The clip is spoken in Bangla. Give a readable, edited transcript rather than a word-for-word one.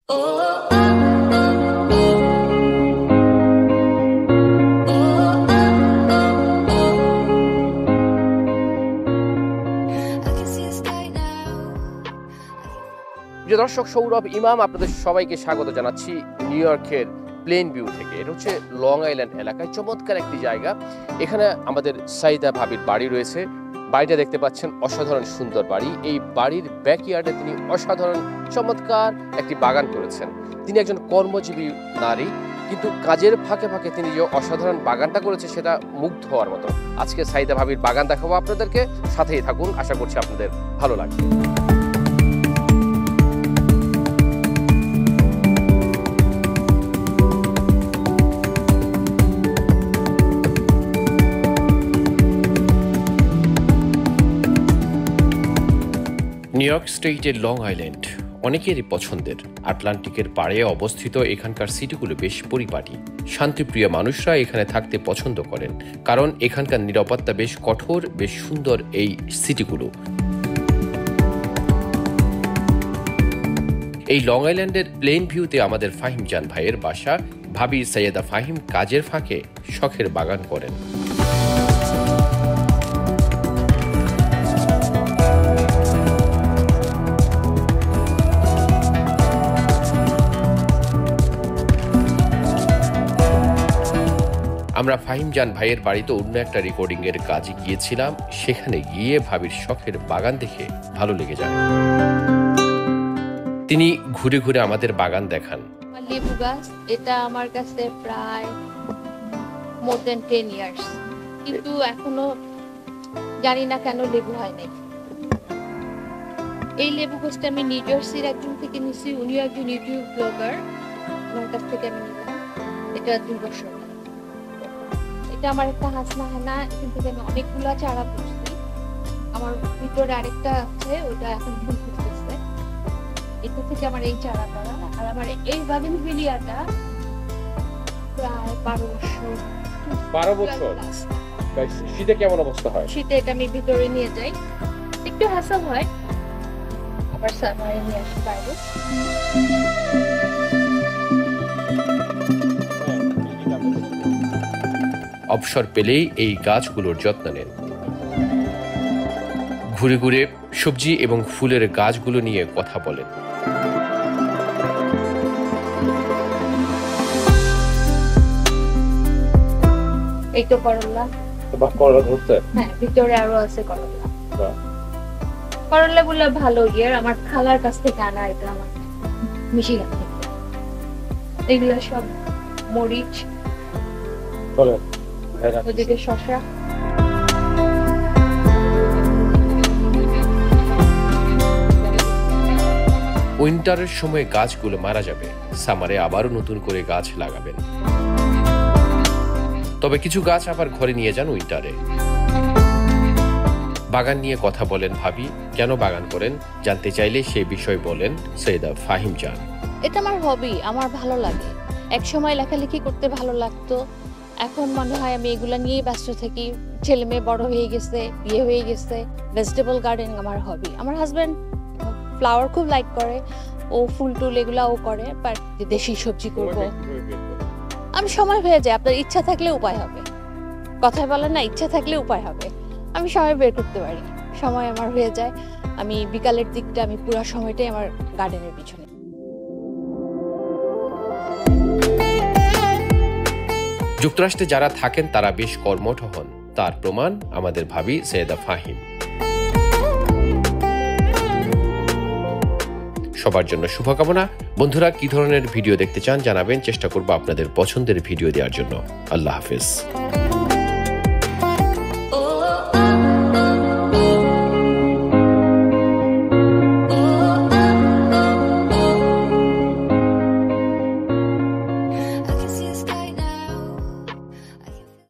প্রিয় দর্শক, সৌরভ ইমাম আপনাদের সবাইকে স্বাগত জানাচ্ছি নিউ ইয়র্কের প্লেন ভিউ থেকে। এটা হচ্ছে লং আইল্যান্ড এলাকায় চমৎকার একটি জায়গা। এখানে আমাদের সাইদা ভাবির বাড়ি রয়েছে। বাড়িটা দেখতে পাচ্ছেন, অসাধারণ সুন্দর বাড়ি। এই বাড়ির ব্যাকইয়ার্ডে তিনি অসাধারণ চমৎকার একটি বাগান করেছেন। তিনি একজন কর্মজীবী নারী, কিন্তু কাজের ফাঁকে ফাঁকে তিনি যে অসাধারণ বাগানটা করেছে সেটা মুগ্ধ হওয়ার মতো। আজকে সাইদা ভাবির বাগান দেখাবো আপনাদেরকে, সাথেই থাকুন, আশা করছি আপনাদের ভালো লাগবে। নিউ ইয়র্ক স্টেটের লং আইল্যান্ড অনেকেরই পছন্দের। আটলান্টিকের পাড়ে অবস্থিত এখানকার সিটিগুলো বেশ পরিপাটি। শান্তিপ্রিয় মানুষরা এখানে থাকতে পছন্দ করেন, কারণ এখানকার নিরাপত্তা বেশ কঠোর। বেশ সুন্দর এই সিটিগুলো। এই লং আইল্যান্ডের প্লেন ভিউতে আমাদের ফাহিম জান ভাইয়ের বাসা। ভাবি সৈয়দা ফাহিম কাজের ফাঁকে শখের বাগান করেন। আমরা ফাহিম জান ভাইয়ের বাড়িতে অন্য একটা রেকর্ডিং এর কাজে গিয়েছিলাম। সেখানে গিয়ে ভাবির শখের বাগান দেখে ভালো লেগে যায়। তিনি ঘুরে ঘুরে আমাদের বাগান দেখান। লেবু গাছ, এটা আমার কাছে প্রায় মোর দেন 10 ইয়ার্স, কিন্তু এখনো জানি না কেন লেবু হয় নাই। এই লেবু গাছটা আমি নিউ জার্সির একজন থেকে নিছি। উনি একজন ইউটিউব ব্লগার, ওনার কাছ থেকে আমি নিলাম। এটা 2 বছর। এটা আমার একটা হাসনা হানা, কিন্তু আমি অনেকগুলো চারা করছি। আমার ভিতরে আরেকটা আছে, ওটা এখন ফুল ফুটতেছে। এটা থেকে আমার এই চারা করা। আর আমার এই বাগানভিলিয়াটা প্রায় 12 বছর। 12 বছর। শীতে কেমন অবস্থা হয়? শীতে এটা আমি ভিতরে নিয়ে যাই, একটু হাসল হয়, আবার সামারে নিয়ে আসি বাইরে। অবসর পেলেই এই গাছগুলোর যত্ন নেন। ঘুরে ঘুরে সবজি এবং ফুলের গাছগুলো নিয়ে কথা বলেন। এই তো করলা। করলা ধরছে? হ্যাঁ, ভিতরে আরো আছে করলা। করলা গুলো ভালো ইয়ার আমার খালার কাছ থেকে আনা। এটা আমার মিশিগান থেকে। এগুলো সব মরিচ, ওদিকে শসা। উইন্টারের সময় গাছগুলো মারা যাবে, সামারে আবারও নতুন করে গাছ লাগাবেন। তবে কিছু গাছ আবার ঘরে নিয়ে যান উইন্টারে। বাগান নিয়ে কথা বলেন ভাবি। কেন বাগান করেন জানতে চাইলে সেই বিষয় বলেন সৈয়দা ফাহিম জান। এটা আমার হবি, আমার ভালো লাগে। এক সময় লেখালেখি করতে ভালো লাগতো, এখন মনে হয় আমি এগুলা নিয়েই ব্যস্ত থাকি। ছেলে মেয়ে বড় হয়ে গেছে, বিয়ে হয়ে গেছে। ভেজিটেবল গার্ডেনিং আমার হবি। আমার হাজবেন্ড ফ্লাওয়ার খুব লাইক করে, ও ফুল টুল এগুলাও করে। বাট দেশি সবজি করবো আমি, সময় হয়ে যায়। আপনার ইচ্ছা থাকলে উপায় হবে, কথায় বলেন না, ইচ্ছা থাকলে উপায় হবে। আমি সময় বের করতে পারি, সময় আমার হয়ে যায়। আমি বিকালের দিকটা আমি পুরো সময়টাই আমার গার্ডেনের পিছনে। যুক্তরাষ্ট্রে যারা থাকেন তারা বেশ কর্মঠ হন, তার প্রমাণ আমাদের ভাবি সৈয়দা ফাহিম। সবার জন্য শুভকামনা। বন্ধুরা, কি ধরনের ভিডিও দেখতে চান জানাবেন, চেষ্টা করব আপনাদের পছন্দের ভিডিও দেওয়ার জন্য। আল্লাহ হাফেজ।